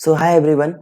सो hi everyone.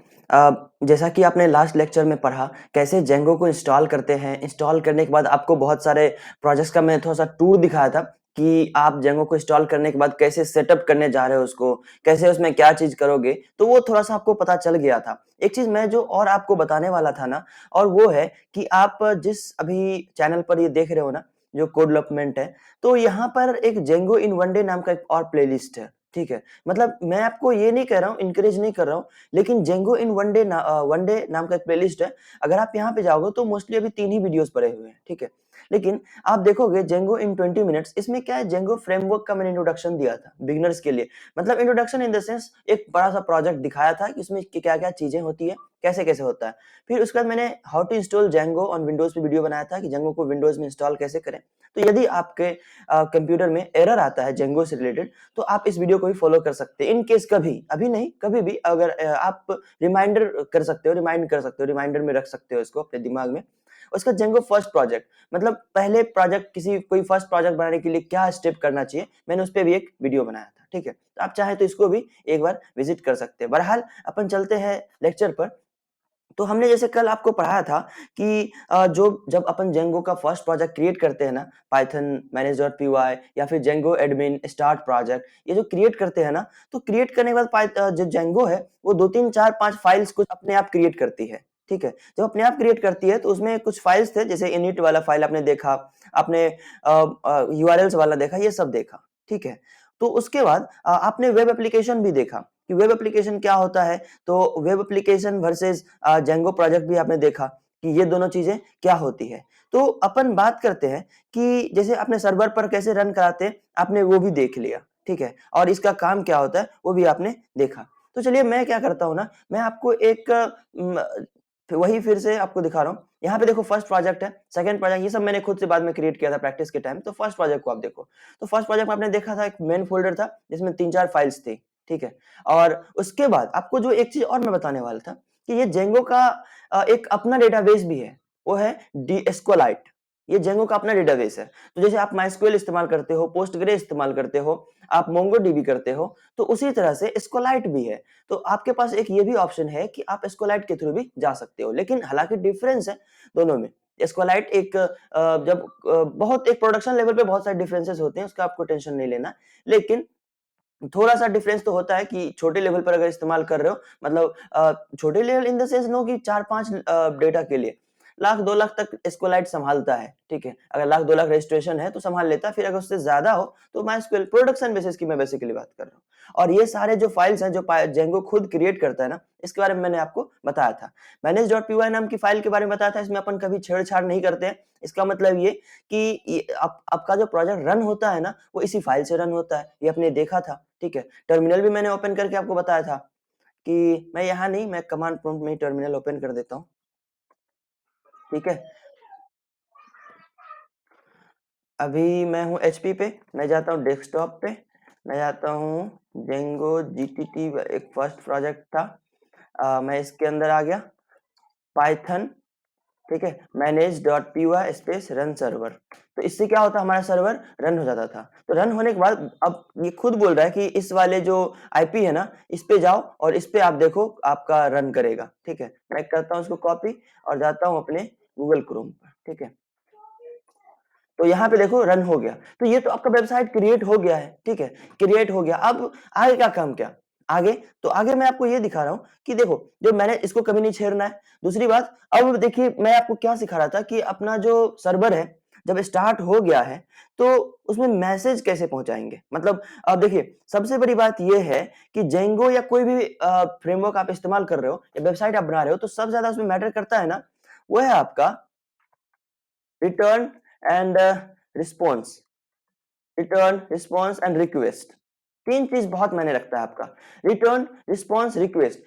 जैसा कि आपने लास्ट लेक्चर में पढ़ा कैसे जेंगो को इंस्टॉल करते हैं। इंस्टॉल करने के बाद आपको बहुत सारे प्रोजेक्ट्स का मैं थोड़ा सा टूर दिखाया था कि आप जेंगो को इंस्टॉल करने के बाद कैसे सेटअप करने जा रहे हो, उसको कैसे उसमें क्या चीज करोगे, तो वो थोड़ा सा आपको पता चल गया था। एक चीज मैं जो और आपको बताने वाला था ना, और वो है कि आप जिस अभी चैनल पर ये देख रहे हो ना, जो कोड डेवलपमेंट है, तो यहाँ पर एक जेंगो इन वन डे नाम का एक और प्लेलिस्ट है। ठीक है, मतलब मैं आपको ये नहीं कह रहा हूँ, इनकरेज नहीं कर रहा हूँ, लेकिन जेंगो इन वन डे नाम का एक प्लेलिस्ट है। अगर आप यहाँ पे जाओगे तो मोस्टली अभी 3 ही वीडियोस पड़े हुए हैं, ठीक है। लेकिन आप देखोगे जेंगो इन 20 मिनट्स, इसमें क्या है, जेंगो फ्रेमवर्क का मैंने इंट्रोडक्शन दिया था बिगिनर्स के लिए। मतलब इंट्रोडक्शन इन द सेंस एक बड़ा सा प्रोजेक्ट दिखाया था कि इसमें क्या-क्या चीजें होती है, कैसे-कैसे होता है। फिर उसके बाद मैंने how to install Django on Windows पे वीडियो बनाया था कि जेंगो को विंडोज में इंस्टॉल कैसे करें। तो यदि आपके कंप्यूटर में एरर आता है जेंगो से रिलेटेड, तो आप इस वीडियो को भी फॉलो कर सकते हैं। इन केस कभी, अभी नहीं, कभी भी अगर आप रिमाइंडर कर सकते हो, रिमाइंड कर सकते हो, रिमाइंडर में रख सकते हो इसको अपने दिमाग में। उसका जेंगो फर्स्ट प्रोजेक्ट, मतलब पहले प्रोजेक्ट, किसी कोई फर्स्ट प्रोजेक्ट बनाने के लिए क्या स्टेप करना चाहिए, मैंने उस पे भी एक वीडियो बनाया था, ठीक है। तो आप चाहे तो इसको भी एक बार विजिट कर सकते हैं। बहरहाल अपन चलते हैं लेक्चर पर। तो हमने जैसे कल आपको पढ़ाया था कि जो जब अपन जेंगो का फर्स्ट प्रोजेक्ट क्रिएट करते हैं ना, पाइथन manage.py या फिर जेंगो एडमिन स्टार्ट प्रोजेक्ट, ये जो क्रिएट करते हैं ना, तो क्रिएट करने के बाद जो जेंगो है वो 2 3 4 5 फाइल्स कुछ अपने आप क्रिएट करती है, ठीक है। जब अपने आप क्रिएट करती है तो उसमें कुछ फाइल्स थे, जैसे इनिट वाला फाइल आपने देखा, आपने यूआरएल्स वाला देखा, ये सब देखा, ठीक है। तो उसके बाद आपने वेब एप्लीकेशन भी देखा कि वेब एप्लीकेशन क्या होता है। तो web application versus Django project भी आपने देखा कि ये दोनों चीजें क्या होती है। तो अपन बात करते हैं कि जैसे आपने सर्वर पर कैसे रन कराते हैं, आपने वो भी देख लिया, ठीक है, और इसका काम क्या होता है वो भी आपने देखा। तो चलिए मैं क्या करता हूँ ना, मैं आपको एक वही फिर से आपको दिखा रहा हूँ। यहाँ पे देखो फर्स्ट प्रोजेक्ट है, सेकंड प्रोजेक्ट, ये सब मैंने खुद से बाद में क्रिएट किया था प्रैक्टिस के टाइम। तो फर्स्ट प्रोजेक्ट को आप देखो, तो फर्स्ट प्रोजेक्ट में आपने देखा था एक मेन फोल्डर था जिसमें 3 4 फाइल्स थी, ठीक है। और उसके बाद आपको जो एक चीज और मैं बताने वाला था कि ये जेंगो का एक अपना डेटाबेस भी है, वो है डीएस्क्यूएलाइट। ये जेंगो का अपना डेटाबेस है। तो जैसे आप माइस्क्यूएल इस्तेमाल करते हो, पोस्टग्रे इस्तेमाल करते हो, आप मोंगोडीबी करते हो, तो उसी तरह से एस्क्यूएलाइट भी है। तो आपके पास एक ये भी ऑप्शन है कि आप एस्क्यूएलाइट के थ्रू भी जा सकते हो, लेकिन हालांकि डिफरेंस है दोनों में। एस्क्यूएलाइट एक जब बहुत एक प्रोडक्शन लेवल पे बहुत सारे डिफरेंसेस होते हैं, उसका आपको टेंशन नहीं लेना, लेकिन थोड़ा-सा डिफरेंस तो होता है कि छोटे लेवल पर अगर इस्तेमाल कर रहे हो, मतलब छोटे level in the sense no कि 4-5 डेटा के लिए लाख 2 लाख तक एस्क्यूएलाइट सँभालता है, ठीक है। अगर लाख 2 लाख रजिस्ट्रेशन है तो सँभाल लेता है, फिर अगर उससे ज़्यादा हो तो माइस्क्यूएल प्रोडक्शन बेसिस की मैं बेसिकली बात कर रहा हूँ। और ये सारे जो फाइल्स हैं जो जेंगो खुद क्रिएट करता है ना, इसके बारे में मैंने आपको बताया था। manage.py नाम की फाइल के बारे में बताया था, इसमें अपन कभी छेड़-छाड़ नहीं करते हैं। इसका मतलब ये कि ये आप आपका जो प्रोजेक्ट रन होता है ना, वो इसी फाइल से रन होता है, ये आपने देखा था, ठीक है। टर्मिनल भी मैंने ओपन करके आपको बताया था कि मैं यहाँ नहीं, मैं कमांड प्रॉम्प्ट में ही टर्मिनल ओपन कर देता हूँ, ठीक है। अभी मैं हूँ एचपी पे, मैं जाता हूँ डेस्कटॉप पे, मैं जाता हूँ जेंगो जीटीटी, एक फर्स्ट प्रोजेक्ट था, मैं इसके अंदर आ गया, पाइथन, ठीक है, manage.py स्पेस रन सर्वर। तो इससे क्या होता है, हमारा सर्वर रन हो जाता था। तो रन होने के बाद अब ये खुद बोल रहा है कि इस वाले जो आईपी है ना, इस पे जाओ और इस पे आप देखो आपका रन करेगा, ठीक है। मैं करता हूँ उसको कॉपी और जाता हूँ अपने गूगल क्रोम पर, ठीक है। तो यहाँ पे देखो रन हो गया। तो ये तो आपका वेबसाइट क्रिएट हो गया है, ठीक है, क्रिएट हो गया। अब आगे क्या काम, क्या आगे, तो आगे मैं आपको ये दिखा रहा हूँ कि देखो, जो मैंने इसको कभी नहीं छेड़ना है। दूसरी बात, अब देखिए मैं आपको क्या सिखा रहा था कि अपना जो सर्वर है जब स्टार्ट हो गया है तो उसमें मैसेज कैसे पहुंचाएंगे। मतलब अब देखिए, सबसे बड़ी बात ये है कि जेंगो या कोई भी फ्रेमवर्क आप इस्तेमाल कर रहे हो या वेबसाइट आप बना रहे हो, तो सबसे ज्यादा उसमें मैटर करता है ना, वो है आपका return and response. Return, response and request, 3 चीज बहुत मायने रखता है आपका। Return, response, request.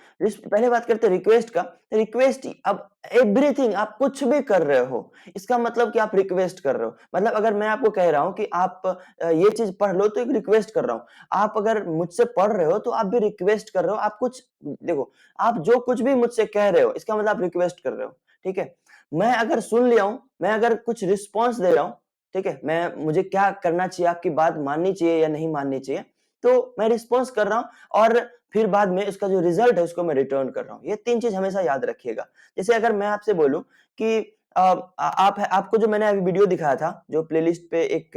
पहले बात करते हैं रिक्वेस्ट का। रिक्वेस्ट, अब एवरीथिंग आप कुछ भी कर रहे हो, इसका मतलब कि आप रिक्वेस्ट कर रहे हो। मतलब अगर मैं आपको कह रहा हूं कि आप ये चीज पढ़ लो, तो एक रिक्वेस्ट कर रहा हूं। आप अगर मुझसे पढ़ रहे हो तो आप भी रिक्वेस्ट कर रहे हो। आप कुछ देखो, आप जो कुछ भी मुझसे कह रहे हो, इसका मतलब आप रिक्वेस्ट कर रहे हो, ठीक है। मैं अगर सुन लिया हूं, मैं अगर कुछ रिस्पॉन्स दे रहा हूं, ठीक है, मैं मुझे क्या करना चाहिए, आपकी बात माननी चाहिए या नहीं माननी चाहिए, तो मैं रिस्पॉन्स कर रहा हूँ और फिर बाद में उसका जो रिजल्ट है उसको मैं रिटर्न कर रहा हूँ। ये 3 चीज़ हमेशा याद रखिएगा। जैसे अगर मैं आपसे बोलूँ कि आपको जो मैंने अभी वीडियो दिखाया था, जो प्लेलिस्ट पे एक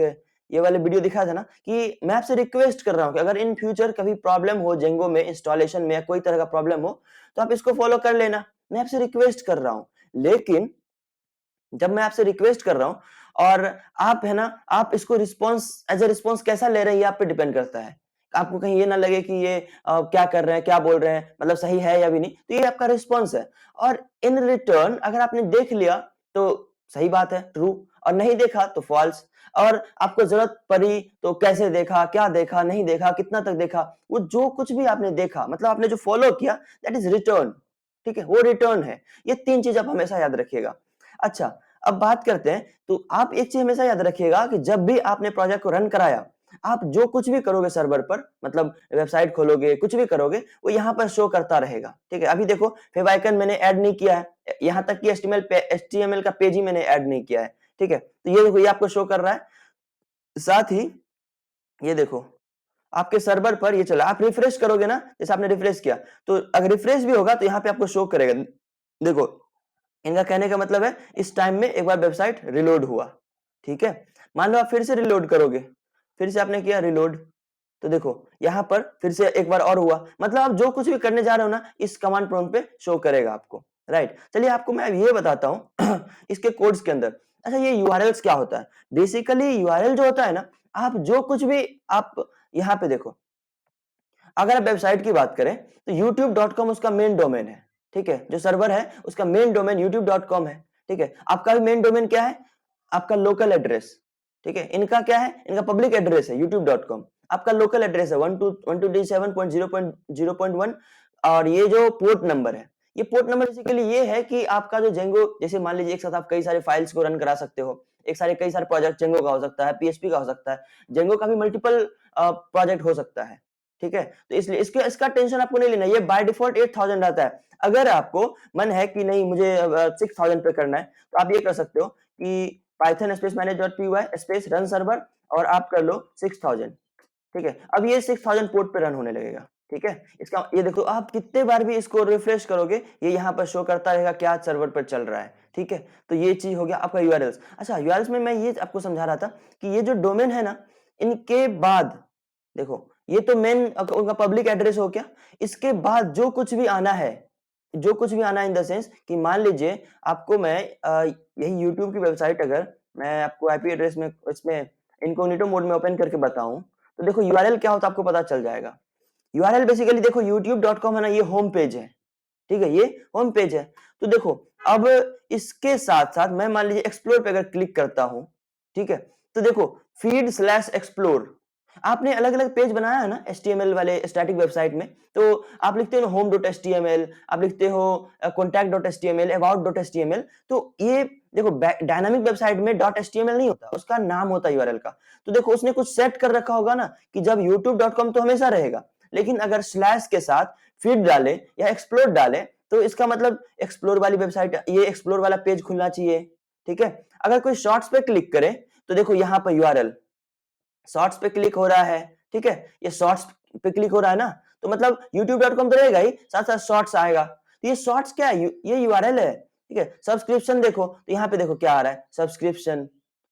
ये वाला वीडियो दिखाया था ना, कि मैं आपसे रिक्वेस्ट कर रहा हूँ कि अगर इन फ्यूचर कभी प्रॉब्लम हो जेंगो में इंस्टॉलेशन में या कोई तरह का प्रॉब्लम हो, तो आप इसको फॉलो कर लेना। मैं आपसे रिक्वेस्ट कर रहा हूँ। लेकिन जब मैं आपसे रिक्वेस्ट कर रहा हूँ और आप है ना, आप इसको रिस्पॉन्स एज़ अ रिस्पॉन्स कैसा ले रहे हैं ये आप पे डिपेंड करता है। आपको कहीं ये ना लगे कि ये क्या कर रहे हैं, क्या बोल रहे हैं, मतलब सही है या भी नहीं, तो ये आपका रिस्पॉन्स है। और इन रिटर्न अगर आपने देख लिया तो सही बात है, ट्रू, और नहीं देखा तो फॉल्स। और आपको ज़रूरत पड़ी तो कैसे देखा, क्या देखा, नहीं देखा, कितना तक देखा, वो जो कुछ भी आपने देखा मतलब आपने जो फॉलो किया दैट इज़ रिटर्न, ठीक है? वो रिटर्न है। ये 3 चीज़ आप हमेशा याद रखिएगा। अच्छा, अब बात करते हैं, तो आप एक चीज़ हमेशा याद रखिएगा कि जब भी आपने प्रोजेक्ट को रन कराया, आप जो कुछ भी करोगे सर्वर पर, मतलब वेबसाइट खोलोगे, कुछ भी करोगे, वो यहाँ पर शो करता रहेगा, ठीक है? अभी देखो फेविक्विक मैंने ऐड नहीं किया है, यहाँ तक कि एचटीएमएल का पेज ही मैंने ऐड नहीं किया है, ठीक है? तो ये देखो, ये आपको शो कर रहा है। साथ ही ये देखो, आपके सर्वर पर ये चला, आप रिफ्रेश करोगे ना, जैसे आपने रिफ्रेश किया, तो अगर रिफ्रेश भी होगा तो यहाँ पे आपको शो करेगा। देखो, इनका कहने का मतलब है इस टाइम में एक बार वेबसाइट रिलोड हुआ, ठीक है? मान लो आप फिर से रिलोड करोगे, फिर से आपने किया रिलोड, तो देखो यहाँ पर फिर से एक बार और हुआ, मतलब आप जो कुछ भी करने जा रहे हो ना, इस कमांड प्रॉम्प्ट पे शो करेगा आपको, राइट? चलिए आपको मैं ये बताता हूँ इसके कोड्स के अंदर। अच्छा, ये यूआरएल्स क्या होता है? बेसिकली यूआरएल जो होता है ना, आप जो कुछ भी आप यहाँ पे देखो, अगर आप वेबसाइट की बात करें तो youtube.com उसका मेन डोमेन है, ठीक है? जो सर्वर है उसका मेन डोमेन youtube.com है, ठीक है? आपका भी मेन डोमेन क्या है? आपका लोकल एड्रेस, ठीक है? इनका क्या है? इनका पब्लिक एड्रेस है youtube.com। आपका लोकल एड्रेस है 127.0.0.1 और ये जो पोर्ट नंबर है, ये पोर्ट नंबर बेसिकली ये है कि आपका जो जेंगो, जैसे मान लीजिए एक साथ आप कई सारे फाइल्स को रन करा सकते हो, कई सारे प्रोजेक्ट जेंगो का हो सकता है, पीएचपी का हो सकता है, जेंगो का भी मल्टीपल प्रोजेक्ट हो सकता है, ठीक है? तो इसलिए इसका टेंशन आपको नहीं लेना, ये बाय डिफॉल्ट 8000 आता है। अगर आपको मन है कि नहीं मुझे 6000 पे करना है, तो आप ये कर सकते हो कि Python space manage.py space run server और आप कर लो 6000, ठीक है? अब ये 6000 पोर्ट पे रन होने लगेगा, ठीक है? इसका ये देखो, आप कितने बार भी इसको रिफ्रेश करोगे, ये यहाँ पर शो करता रहेगा क्या सर्वर पर चल रहा है, ठीक है? तो ये चीज हो गया आपका यूआरएल्स। अच्छा, यूआरएल्स में मैं ये आपको समझा रहा था कि ये जो डोमेन है ना, इनके बाद देखो, ये तो मेन उनका पब्लिक एड्रेस हो गया। इसके बाद जो कुछ भी आना है, जो कुछ भी आना है इन द सेंस कि मान लीजिए आपको मैं यही यूट्यूब की वेबसाइट अगर मैं आपको आईपी एड्रेस में इसमें इनकॉग्निटो मोड में ओपन करके बताऊं, तो देखो यूआरएल क्या होता है आपको पता चल जाएगा। यूआरएल बेसिकली देखो youtube.com है ना, ये होम पेज है, ठीक है? ये होम पेज है। तो देखो, अब इसके साथ-साथ मैं मान लीजिए एक्सप्लोर पे अगर क्लिक करता हूं, ठीक है? तो देखो feed/explore, आपने अलग-अलग पेज बनाया है ना एचटीएमएल वाले स्टैटिक वेबसाइट में, तो आप लिखते हो home.html, आप लिखते हो contact.html, about.html, तो ये देखो डायनामिक वेबसाइट में .html नहीं होता, उसका नाम होता है यूआरएल का। तो देखो उसने कुछ सेट कर रखा होगा ना कि जब youtube.com तो हमेशा रहेगा, लेकिन अगर स्लैश के साथ फीड डाले या एक्सप्लोर डाले, तो इसका मतलब एक्सप्लोर वाली वेबसाइट, ये एक्सप्लोर वाला पेज खुलना चाहिए, ठीक है? अगर कोई शॉर्ट्स पे क्लिक करे, तो देखो यहाँ पर यूआरएल शॉर्ट्स पे क्लिक हो रहा है, ठीक है? ये शॉर्ट्स पे क्लिक हो रहा है ना, तो मतलब youtube.com तो रहेगा ही, साथ साथ शॉर्ट्स आएगा। तो ये शॉर्ट्स क्या है? ये यूआरएल है, ठीक है? सब्सक्रिप्शन देखो, तो यहाँ पे देखो क्या आ रहा है, सब्सक्रिप्शन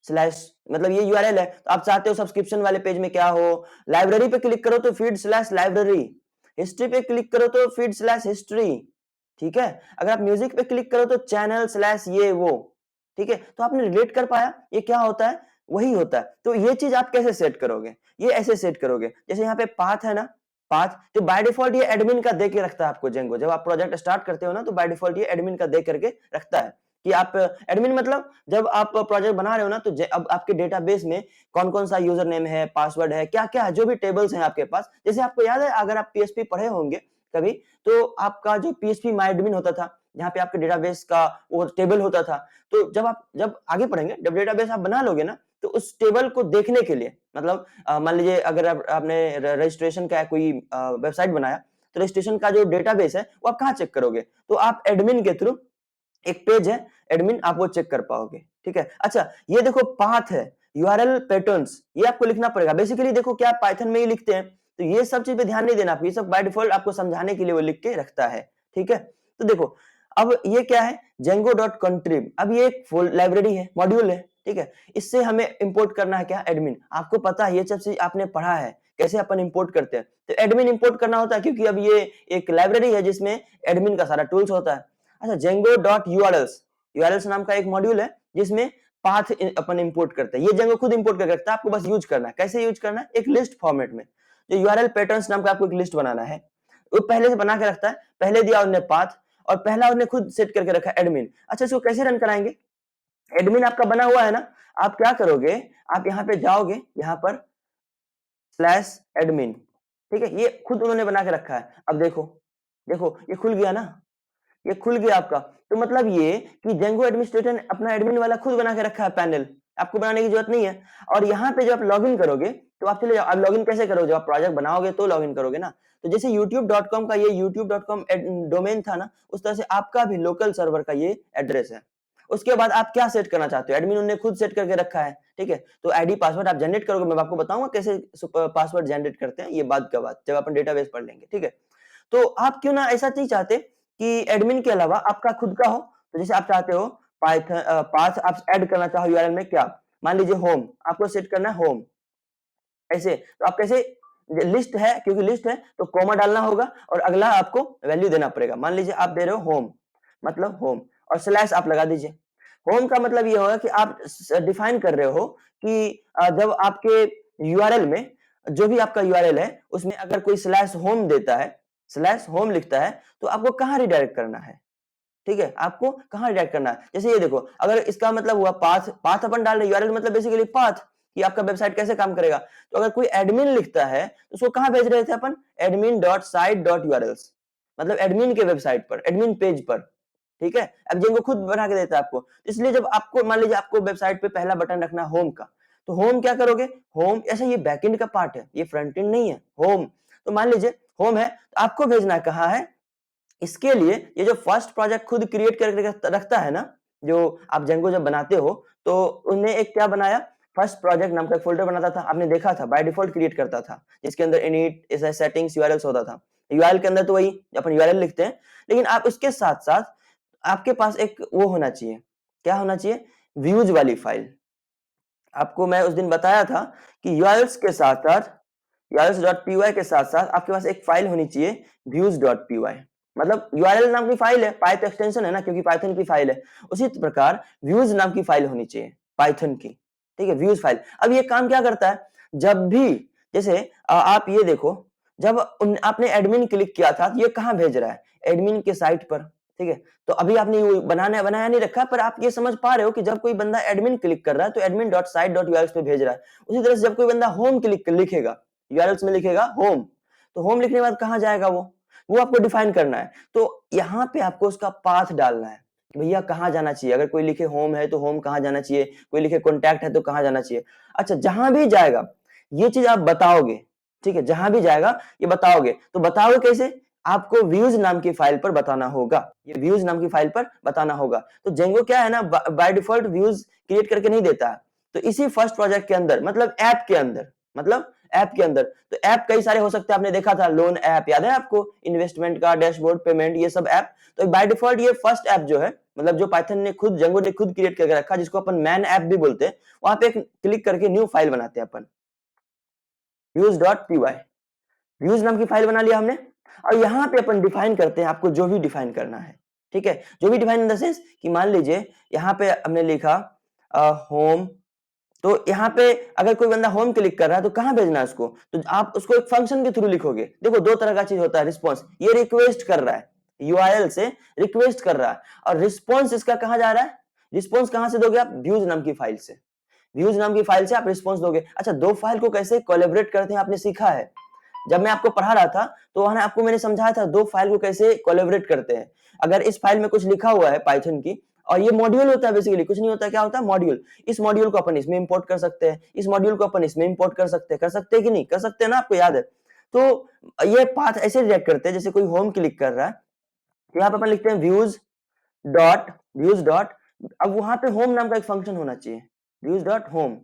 स्लैश, मतलब ये यूआरएल है। तो आप चाहते हो सब्सक्रिप्शन वाले पेज में क्या हो, लाइब्रेरी पे क्लिक करो तो feed/library, हिस्ट्री पे क्लिक करो तो feed/history, ठीक है? अगर आप म्यूजिक पे क्लिक करो तो चैनल/ ये वो, ठीक है? तो आपने रिलेट कर पाया ये क्या होता है, वही होता है। तो ये चीज आप कैसे सेट करोगे? ये ऐसे सेट करोगे, जैसे यहाँ पे पाथ है ना, पाथ तो बाय डिफॉल्ट ये एडमिन का दे के रखता है आपको जेंगो। जब आप प्रोजेक्ट स्टार्ट करते हो ना, तो बाय डिफॉल्ट ये एडमिन का दे करके रखता है कि आप एडमिन, मतलब जब आप प्रोजेक्ट बना रहे हो ना, तो अब आपके डेटाबेस में कौन कौन सा यूजर नेम है, पासवर्ड है, क्या क्या है, जो भी टेबल्स हैं आपके पास। जैसे आपको याद है, अगर आप पीएचपी पढ़े होंगे कभी, तो आपका जो पीएचपी माय एडमिन होता था, जहाँ पे आपके डेटाबेस का वो टेबल होता था, तो जब आगे पढ़ेंगे, जब डेटाबेस आप बना लोगे ना, तो उस टेबल को देखने के लिए, मतलब मान लीजिए अगर आपने रजिस्ट्रेशन का कोई वेबसाइट बनाया, तो रजिस्ट्रेशन का जो डेटाबेस है वो आप कहाँ चेक करोगे? तो आप एडमिन के थ्रू, एक पेज है एडमिन, आप वो चेक कर पाओगे, ठीक है? अच्छा, ये देखो पाथ है, यूआरएल पैटर्न्स, ये आपको लिखना पड़ेगा। बेसिकली देखो क्या पाइथन में ही लिखते हैं तो ये सब चीज पे ध्यान नहीं देना आपको, ये सब बाय डिफॉल्ट आपको समझाने के लिए वो लिख के रखता है, ठीक है। तो देखो अब ये क्या है, Django.contrib, अब ये एक फुल लाइब्रेरी है, मॉड्यूल है, ठीक है। इससे हमें इंपोर्ट करना है क्या, एडमिन। आपको पता है ये सब चीज आपने पढ़ा है कैसे अपन इंपोर्ट करते हैं, तो एडमिन इंपोर्ट करना होता है क्योंकि अब ये एक लाइब्रेरी है जिसमें एडमिन का सारा टूल्स होता है। अच्छा, Django.urls, urls नाम का एक मॉड्यूल है जिसमें पाथ अपन इंपोर्ट करते हैं, ये Django खुद इंपोर्ट करके रखता है, आपको बस यूज करना है। कैसे यूज करना है, एक लिस्ट फॉर्मेट में, जो यूआरएल पैटर्न्स नाम का आपको एक लिस्ट बनाना है, वो पहले से बना के रखता है। पहले दिया उन्होंने पाथ और पहला उन्होंने खुद सेट करके रखा एडमिन। अच्छा, इसको कैसे रन कराएंगे, एडमिन आपका बना हुआ है ना, आप क्या करोगे, आप यहाँ पे जाओगे, यहाँ पर स्लैश एडमिन, ठीक है, ये खुद उन्होंने बना के रखा है। अब देखो, देखो ये खुल गया ना, ये खुल गया आपका। तो मतलब ये कि Django एडमिनिस्ट्रेटर ने अपना एडमिन वाला खुद बना के रखा है पैनल, आपको बनाने की जरूरत नहीं है। और यहाँ पे जब आप लॉगिन करोगे तो आप चले जाओ, आप लॉगिन कैसे करोगे, जब आप प्रोजेक्ट बनाओगे तो लॉगिन करोगे ना। तो जैसे youtube.com का ये youtube.com डोमेन था ना, उस तरह से आपका भी लोकल सर्वर का ये एड्रेस है। उसके बाद आप क्या सेट करना चाहते हो, एडमिन उन्होंने खुद सेट करके रखा है, ठीक है। तो आईडी पासवर्ड आप जनरेट करोगे, मैं आपको बताऊंगा कैसे पासवर्ड जनरेट करते हैं, ये बाद का बात जब अपन डेटाबेस पढ़ लेंगे, ठीक है। तो आप क्यों ना ऐसा नहीं चाहते कि एडमिन के अलावा आपका खुद का हो, तो जैसे आप चाहते हो पाइथन पाथ आप ऐड करना चाहो यूआरएल में, क्या मान लीजिए होम, आपको सेट करना है होम, ऐसे तो आप कैसे, लिस्ट है क्योंकि लिस्ट है तो कॉमा डालना होगा और अगला आपको वैल्यू देना पड़ेगा। मान लीजिए आप दे रहे हो होम, मतलब होम, और स्लैश आप लगा दीजिए। होम का मतलब ये होगा कि आप डिफाइन कर रहे हो कि जब आपके यूआरएल में जो भी आपका यूआरएल है उसमें अगर कोई स्लैश होम देता है, स्लैश होम लिखता है, तो आपको कहाँ रिडायरेक्ट करना है, ठीक है, आपको कहाँ रिडायरेक्ट करना है। जैसे ये देखो, अगर इसका मतलब हुआ पाथ, पाथ अपन डाल रहे यूआरएल मतलब बेसिकली पाथ, कि आपका वेबसाइट कैसे काम करेगा। तो अगर कोई एडमिन लिखता है तो उसको कहाँ भेज रहे थे अपन, admin.site.urls, मतलब एडमिन के वेबसाइट पर, एडमिन पेज पर, ठीक है। अब जिनको खुद बना के देता है आपको, इसलिए जब आपको मान लीजिए आपको वेबसाइट पे पहला बटन रखना है होम का, तो होम क्या करोगे, होम, ऐसा ये बैकएंड का पार्ट है, ये फ्रंट एंड नहीं है, होम। तो मान लीजिए होम है, तो आपको भेजना कहाँ है, इसके लिए ये जो फर्स्ट प्रोजेक्ट खुद क्रिएट करके रखता है ना, जो आप Django जब बनाते हो तो उन्हें एक क्या बनाया, फर्स्ट प्रोजेक्ट नाम का एक फोल्डर बनाता था, आपने देखा था बाय डिफॉल्ट क्रिएट करता था, जिसके अंदर इनिट ऐसा सेटिंग्स यूआरएल्स होता था। यूआरएल के अंदर तो वही अपन यूआरएल लिखते हैं, लेकिन आप उसके साथ साथ आपके पास एक वो होना चाहिए, क्या होना चाहिए, व्यूज वाली फाइल। आपको मैं उस दिन बताया था कि यूआरएल्स के साथ साथ, यूआरएल्स.py के साथ साथ आपके पास एक फाइल होनी चाहिए views.py, मतलब यूआरएल नाम की फाइल है, पाइप एक्सटेंशन है ना क्योंकि पाइथन की फाइल है, उसी प्रकार व्यूज नाम की फाइल होनी चाहिए पाइथन की, ठीक है, व्यूज फाइल। अब ये काम क्या करता है, जब भी जैसे आप ये देखो, जब आपने एडमिन क्लिक किया था, ये कहाँ भेज रहा है, एडमिन के साइट पर, ठीक है। तो अभी आपने बनाया नहीं रखा, पर आप ये समझ पा रहे हो कि जब कोई बंदा एडमिन क्लिक कर रहा है तो admin.site.urls पे भेज रहा है। उसी तरह से जब कोई बंदा होम क्लिक लिखेगा, यूआरएल्स में लिखेगा होम, तो होम लिखने के बाद कहाँ जाएगा वो आपको डिफाइन करना है। तो यहाँ पे आपको उसका पाथ डालना है, भैया कहाँ जाना चाहिए, अगर कोई लिखे होम है तो होम कहाँ जाना चाहिए, कोई लिखे कॉन्टैक्ट है तो कहाँ जाना चाहिए। अच्छा, जहां भी जाएगा ये चीज आप बताओगे, ठीक है, जहां भी जाएगा ये बताओगे, तो बताओगे कैसे, आपको व्यूज नाम की फाइल पर बताना होगा, ये व्यूज नाम की फाइल पर बताना होगा। तो Django क्या है ना, बाय डिफॉल्ट व्यूज क्रिएट करके नहीं देता है, तो इसी फर्स्ट प्रोजेक्ट के अंदर, मतलब ऐप के अंदर, मतलब ऐप के अंदर, तो ऐप कई सारे हो सकते हैं, आपने देखा था लोन ऐप, याद है आपको, इन्वेस्टमेंट का, डैशबोर्ड, पेमेंट, ये सब ऐप। तो बाय डिफॉल्ट ये फर्स्ट ऐप जो है, मतलब जो पाइथन ने खुद, Django ने खुद क्रिएट करके रखा, जिसको अपन मैन ऐप भी बोलते हैं, वहां पे क्लिक करके न्यू फाइल बनाते हैं अपन, views.py, व्यूज नाम की फाइल बना लिया हमने। और यहाँ पे अपन डिफाइन करते हैं आपको जो भी डिफाइन करना है, ठीक है, जो भी डिफाइन इन द सेंस कि मान लीजिए यहाँ पे हमने लिखा होम, तो यहाँ पे अगर कोई बंदा होम क्लिक कर रहा है तो कहाँ भेजना है उसको, तो आप उसको एक फंक्शन के थ्रू लिखोगे। देखो दो तरह का चीज होता है, रिस्पॉन्स, ये रिक्वेस्ट कर रहा है, यूआरएल से रिक्वेस्ट कर रहा है, और रिस्पॉन्स इसका कहाँ जा रहा है, रिस्पॉन्स कहाँ से दोगे आप, व्यूज नाम की फाइल से, व्यूज नाम की फाइल से आप रिस्पॉन्स दोगे। अच्छा, दो फाइल को कैसे कोलैबोरेट करते हैं आपने सीखा है, जब मैं आपको पढ़ा रहा था तो वहां आपको मैंने समझाया था दो फाइल को कैसे कोलैबोरेट करते हैं। अगर इस फाइल में कुछ लिखा हुआ है पाइथन की, और ये मॉड्यूल होता है, बेसिकली कुछ नहीं होता, क्या होता है मॉड्यूल, इस मॉड्यूल को अपन इसमें इंपोर्ट कर सकते हैं, इस मॉड्यूल को अपन इसमें इंपोर्ट कर सकते हैं, कर सकते हैं कि नहीं कर सकते हैं ना, आपको याद है। तो ये पाथ ऐसे रिएक्ट करते हैं, जैसे कोई होम क्लिक कर रहा है, तो यहाँ पे अपन लिखते हैं व्यूज डॉट, अब वहां पे होम नाम का एक फंक्शन होना चाहिए, views dot home,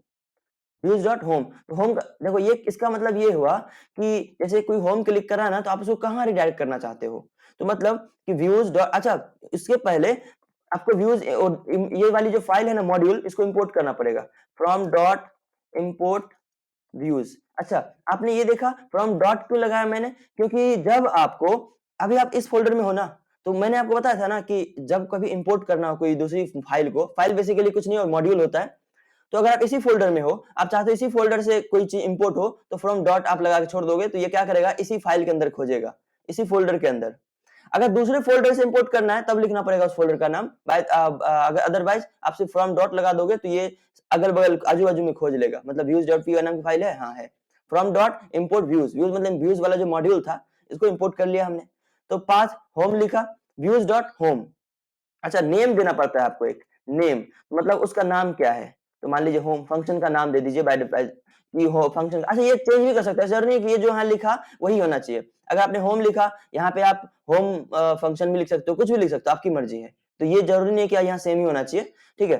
views dot home. तो होम का देखो, ये इसका मतलब ये हुआ कि जैसे कोई होम क्लिक करा ना, तो आप उसको कहाँ रिडायरेक्ट करना चाहते हो। तो मतलब कि व्यूज डॉट, अच्छा इसके पहले आपको व्यूज ये वाली जो फाइल है ना मॉड्यूल, इसको इंपोर्ट करना पड़ेगा। From dot import views. अच्छा, आपने ये देखा फ्रॉम डॉट क्यों लगाया मैंने, क्योंकि जब आपको, अभी आप इस फोल्डर में हो ना, तो मैंने आपको बताया था ना कि जब कभी इंपोर्ट करना हो कोई दूसरी फाइल को, फाइल बेसिकली कुछ नहीं और मॉड्यूल होता है, तो अगर आप इसी फोल्डर में हो, आप चाहते हो इसी फोल्डर से कोई चीज इंपोर्ट हो, तो फ्रॉम डॉट आप लगा के छोड़ दोगे, तो ये क्या करेगा, इसी फाइल के अंदर खोजेगा, इसी फोल्डर के अंदर। अगर दूसरे फोल्डर से इंपोर्ट करना है तब लिखना पड़ेगा उस फोल्डर का नाम। अगर अदरवाइज आप सिर्फ फ्रॉम डॉट लगा दोगे तो ये अगल बगल आजू बाजू में खोज लेगा। मतलब व्यूज डॉट पी नाम की फाइल है, हाँ है। From dot import views, views मतलब व्यूज वाला जो मॉड्यूल था, इसको इंपोर्ट कर लिया हमने। तो पाथ होम लिखा, व्यूज डॉट होम। अच्छा, नेम देना पड़ता है आपको एक नेम, मतलब उसका नाम क्या है। तो मान लीजिए होम फंक्शन का नाम दे दीजिए बाय डिफॉल्ट कि हो फंक्शन। अच्छा, ये चेंज भी कर सकते हैं, जरूरी नहीं कि ये जो यहाँ लिखा वही होना चाहिए। अगर आपने होम लिखा, यहाँ पे आप होम फंक्शन भी लिख सकते हो, कुछ भी लिख सकते हो, आपकी मर्जी है। तो ये जरूरी नहीं कि यहाँ सेम ही होना चाहिए, ठीक है।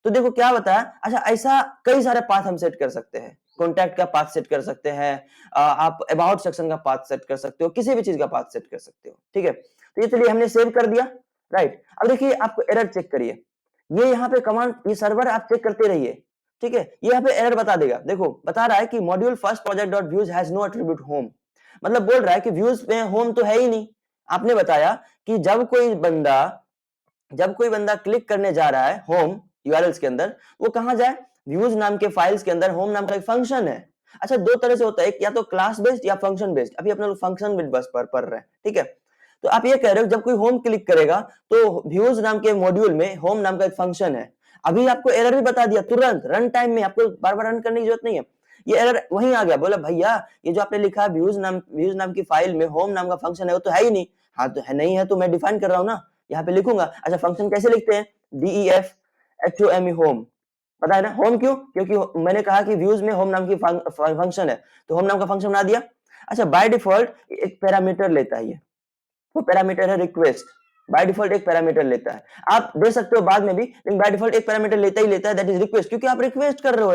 तो देखो क्या बताया, अच्छा ऐसा कई सारे पाथ हम सेट कर सकते हैं। कॉन्टैक्ट का पाथ सेट कर सकते हैं, आप अबाउट सेक्शन का पाथ सेट कर सकते हो, किसी भी चीज का पाथ सेट कर सकते हो, ठीक है। तो ये चलिए हमने सेव कर दिया, राइट। अब देखिए आपको एरर चेक करिए, ये यहाँ पे कमांड, ये सर्वर आप चेक करते रहिए, ठीक है। ये यहाँ पे एरर बता देगा, देखो बता रहा है कि module first project dot views has no attribute home. मतलब बोल रहा है कि व्यूज में होम तो है ही नहीं। आपने बताया कि जब कोई बंदा क्लिक करने जा रहा है होम यूआरएल्स के अंदर, वो कहां जाए, व्यूज नाम के फाइल्स के अंदर होम नाम का एक फंक्शन है। अच्छा, दो तरह से होता है, एक या तो क्लास बेस्ड या फंक्शन बेस्ड। अभी अपने लोग फंक्शन बेस्ड बस पर पढ़ रहे हैं, ठीक है। तो आप ये कह रहे हो जब कोई होम क्लिक करेगा तो व्यूज नाम के मॉड्यूल में होम नाम का एक फंक्शन है। अभी आपको एरर भी बता दिया तुरंत रन टाइम में, आपको बार बार रन करने की जरूरत नहीं है। ये एरर वहीं आ गया, बोला भैया ये जो आपने लिखा व्यूज नाम की फाइल में होम नाम का फंक्शन है, वो तो है ही नहीं। हाँ तो है नहीं है, तो मैं डिफाइन कर रहा हूँ ना, यहाँ पे लिखूंगा। अच्छा, फंक्शन कैसे लिखते हैं, DEF HOME होम। पता है ना होम क्यों, क्योंकि मैंने कहा कि व्यूज में होम नाम की फंक्शन है, तो होम नाम का फंक्शन बना दिया। अच्छा, बाय डिफॉल्ट एक पैरामीटर लेता है ये, वो पैरामीटर है रिक्वेस्ट। बाय डिफॉल्ट एक पैरामीटर लेता है, आप दे सकते हो बाद में भी, लेकिन बाय डिफॉल्ट एक पैरामीटर लेता ही लेता है, दैट इज रिक्वेस्ट। क्योंकि आप रिक्वेस्ट कर रहे हो,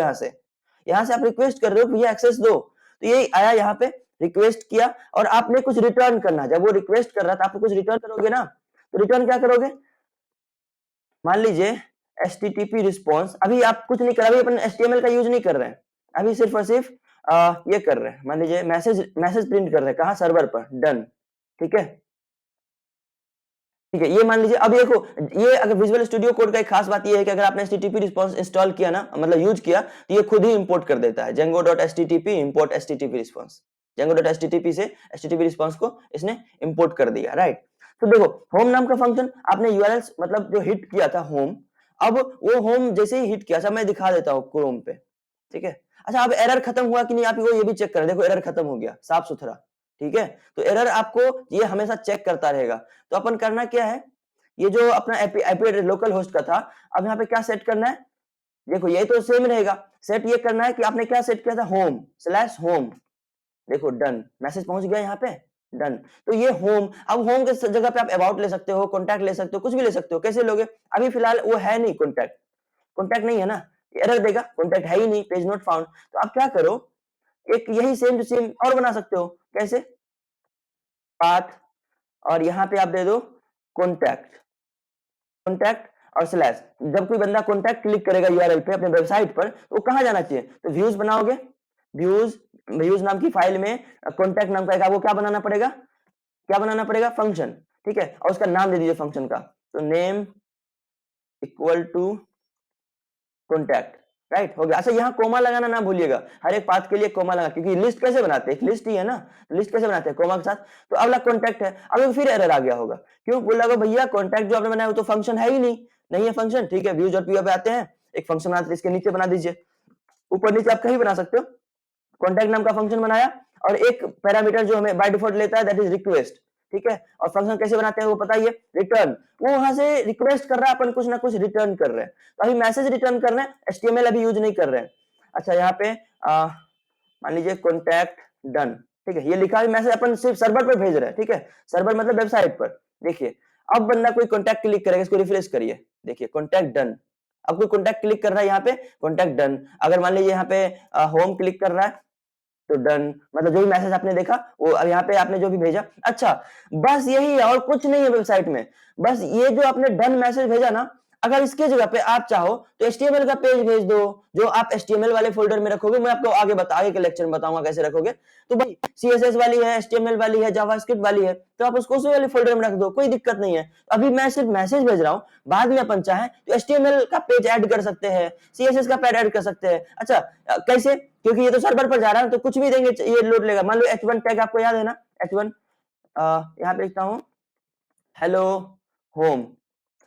यहाँ से आप रिक्वेस्ट कर रहे हो भैया एक्सेस दो। तो ये आया यहाँ पे, रिक्वेस्ट किया, और आपने कुछ रिटर्न करना। जब वो रिक्वेस्ट कर रहा था, आप कुछ रिटर्न करोगे ना, तो रिटर्न क्या करोगे, मान लीजिए HTTP रिस्पॉन्स। अभी आप कुछ नहीं कर, अभी अपन HTML का यूज नहीं कर रहे हैं, अभी सिर्फ और सिर्फ ये कर रहे हैं। मान लीजिए मैसेज मैसेज प्रिंट कर रहे हैं, कहाँ, सर्वर पर, डन, ठीक है। ठीक है, ये मान लीजिए। अब देखो, ये अगर विजुअल स्टूडियो कोड का एक खास बात ये है कि अगर आपने HTTP रिस्पांस इंस्टॉल किया ना, मतलब यूज किया, तो ये खुद ही इंपोर्ट कर देता है। Django.http import HTTP response, Django.http से HTTP रिस्पांस को इसने इंपोर्ट कर दिया, राइट। तो देखो होम नाम का फंक्शन आपने यूआरएल मतलब जो हिट किया था होम, अब वो होम जैसे ही हिट किया, अच्छा मैं दिखा देता हूँ क्रोम पे, ठीक है। अच्छा, अब एरर खत्म हुआ कि नहीं, आप ये भी चेक करें। देखो एरर खत्म हो गया, साफ सुथरा, ठीक है। तो एरर आपको ये हमेशा चेक करता रहेगा। तो अपन करना क्या है, ये जो अपना आईपी एड्रेस लोकल होस्ट का था, अब यहाँ पे क्या सेट करना है, देखो ये तो सेम रहेगा। सेट ये करना है कि आपने क्या सेट किया था, होम/होम। देखो डन, मैसेज पहुंच गया यहाँ पे, डन। तो ये होम, अब होम के जगह पे आप अबाउट ले सकते हो, कॉन्टैक्ट ले सकते हो, कुछ भी ले सकते हो। कैसे लोगे, अभी फिलहाल वो है नहीं, कॉन्टैक्ट कॉन्टैक्ट नहीं है ना, एरर देगा, कॉन्टैक्ट है ही नहीं, पेज नॉट फाउंड। तो आप क्या करो, एक यही सेम टू सेम और बना सकते हो। कैसे, पाथ, और यहाँ पे आप दे दो कॉन्टैक्ट, कॉन्टैक्ट और स्लैश। जब कोई बंदा कॉन्टैक्ट क्लिक करेगा यूआरएल पे अपने वेबसाइट पर, तो वो कहाँ जाना चाहिए, तो व्यूज बनाओगे, व्यूज व्यूज नाम की फाइल में कॉन्टैक्ट नाम का वो क्या बनाना पड़ेगा, क्या बनाना पड़ेगा, फंक्शन, ठीक है। और उसका नाम दे दीजिए फंक्शन का, तो name equal to contact, right, हो गया। अच्छा, यहाँ कोमा लगाना ना भूलिएगा, हर एक पाथ के लिए कोमा लगा, क्योंकि लिस्ट कैसे बनाते हैं, एक लिस्ट ही है ना, लिस्ट कैसे बनाते हैं, कोमा के साथ। तो अगला कॉन्टैक्ट है, अब फिर एरर आ गया होगा, क्यों बोला होगा भैया कॉन्टैक्ट जो आपने बनाया वो तो फंक्शन है ही नहीं, नहीं है फंक्शन, ठीक है। व्यूज और पी पे आते हैं, एक फंक्शन बनाते हैं, इसके नीचे बना दीजिए, ऊपर नीचे आप कहीं बना सकते हो। कॉन्टैक्ट नाम का फंक्शन बनाया, और एक पैरामीटर जो हमें बाय डिफॉल्ट लेता है दैट इज रिक्वेस्ट, ठीक है। और फंक्शन कैसे बनाते हैं वो पता ही है, रिटर्न। वो वहां से रिक्वेस्ट कर रहा है, अपन कुछ ना कुछ रिटर्न कर रहे हैं, तो अभी मैसेज रिटर्न कर रहे हैं, HTML अभी यूज नहीं कर रहे हैं। अच्छा, यहाँ पे मान लीजिए कॉन्टैक्ट डन, ठीक है। ये लिखा है मैसेज अपन सिर्फ सर्वर पर भेज रहे हैं, ठीक है, सर्वर मतलब वेबसाइट पर। देखिए अब बंदा कोई कॉन्टैक्ट क्लिक करेगा, इसको रिफ्रेश करिए, देखिए कॉन्टैक्ट डन, अब कोई कॉन्टैक्ट क्लिक कर रहा है यहाँ पे, कॉन्टैक्ट डन। अगर मान लीजिए यहाँ पे होम क्लिक कर रहा है तो डन, मतलब जो भी मैसेज आपने देखा वो अब यहाँ पे आपने जो भी भेजा। अच्छा, बस यही है और कुछ नहीं है वेबसाइट में। बस ये जो आपने डन मैसेज भेजा ना, अगर इसके जगह पे आप चाहो तो एचटीएमएल का पेज भेज दो, जो आप एचटीएमएल वाले फोल्डर में रखोगे। मैं आपको आगे के लेक्चर में बताऊंगा कैसे रखोगे। तो भाई सीएसएस वाली है, एचटीएमएल वाली है, जावास्क्रिप्ट वाली है, तो आप उसको उसी वाले फोल्डर में रख दो, कोई दिक्कत नहीं है। अभी मैं सिर्फ मैसेज भेज रहा हूँ, बाद में अपन चाहे तो एचटीएमएल का पेज ऐड कर सकते हैं, सीएसएस का पेज ऐड कर सकते हैं। अच्छा, कैसे? क्योंकि ये तो सर्वर पर जा रहा है तो कुछ भी देंगे ये लोड लेगा। मान लो H1 टैग आपको याद है ना, H1 यहाँ पे लिखता हूँ hello home,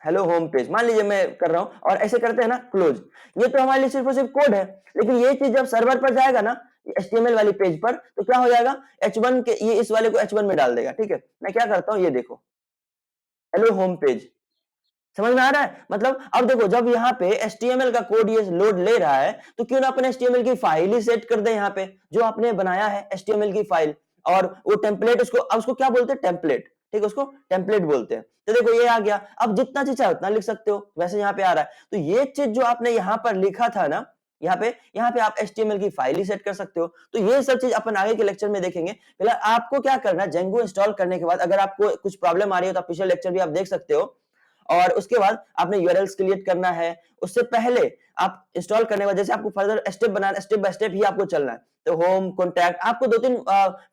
hello home page मान लीजिए मैं कर रहा हूँ, और ऐसे करते हैं ना क्लोज। ये तो हमारे लिए सिर्फ और सिर्फ कोड है, लेकिन ये चीज जब सर्वर पर जाएगा ना HTML वाली पेज पर, तो क्या हो जाएगा, H1 के ये इस वाले को H1 में डाल देगा। ठीक है, मैं क्या करता हूँ, ये देखो हेलो होम पेज, समझ में आ रहा है? मतलब अब देखो, जब यहाँ पे HTML का कोड ये लोड ले रहा है, तो क्यों ना अपन HTML की फाइल ही सेट कर दे यहाँ पे, जो आपने बनाया है HTML की फाइल, और वो टेम्पलेट उसको, अब उसको क्या बोलते हैं, टेम्पलेट। ठीक है, उसको टेम्पलेट बोलते हैं। तो देखो ये आ गया, अब जितना चीज चाहे उतना लिख सकते हो, वैसे यहाँ पे आ रहा है। तो ये चीज जो आपने यहाँ पर लिखा था ना, यहाँ पे आप HTML की फाइल ही सेट कर सकते हो। तो ये सब चीज अपन आगे के लेक्चर में देखेंगे। फिलहाल आपको क्या करना है, जेंगो इंस्टॉल करने के बाद अगर आपको कुछ प्रॉब्लम आ रही है तो आप पिछले लेक्चर भी आप देख सकते हो, और उसके बाद आपने यूआरएल्स क्रिएट करना है। उससे पहले आप इंस्टॉल करने के बाद जैसे आपको फर्दर स्टेप बनाना, स्टेप बाय स्टेप ही आपको चलना है। तो होम, कॉन्टैक्ट, आपको दो तीन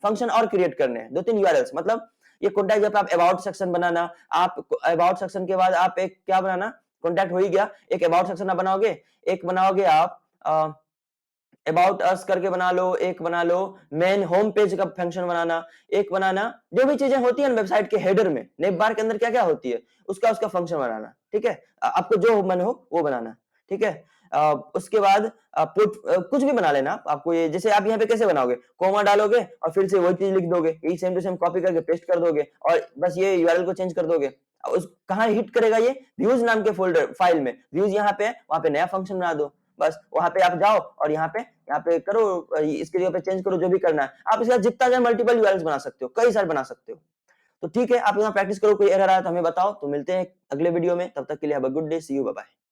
फंक्शन और क्रिएट करने हैं, दो तीन यूआरएल्स। मतलब ये कॉन्टैक्ट जब आप अबाउट सेक्शन बनाना, आप अबाउट सेक्शन के बाद आप एक क्या बनाना, कॉन्टैक्ट हो ही गया, एक अबाउट सेक्शन आप बनाओगे, एक बनाओगे आप अबाउट अस करके बना लो, एक बना लो मेन होम पेज का फंक्शन बनाना, एक बनाना जो भी चीजें होती है वेबसाइट के हेडर में, नेम बार के अंदर क्या क्या होती है उसका उसका फंक्शन बनाना। ठीक है, आपको जो मन हो वो बनाना। ठीक है, उसके बाद पुट कुछ भी बना लेना आपको। ये जैसे आप यहाँ पे कैसे बनाओगे, कोमा डालोगे और फिर से वही चीज लिख दोगे, यही सेम टू सेम कॉपी करके पेस्ट कर दोगे, और बस ये यूआरएल को चेंज कर दोगे। उस कहाँ हिट करेगा, ये व्यूज नाम के फोल्डर फाइल में, व्यूज यहाँ पे है, वहां पे नया फंक्शन बना दो। बस वहां पे आप जाओ और यहाँ पे करो, इसके जगह पे चेंज करो, जो भी करना है। आप इसका जितना चाहे मल्टीपल यूआरएल्स बना सकते हो, कई सारे बना सकते हो। तो ठीक है, आप यहाँ प्रैक्टिस करो, कोई एरर आया तो हमें बताओ। तो मिलते हैं अगले वीडियो में, तब तक के लिए have a good day, see you, bye bye.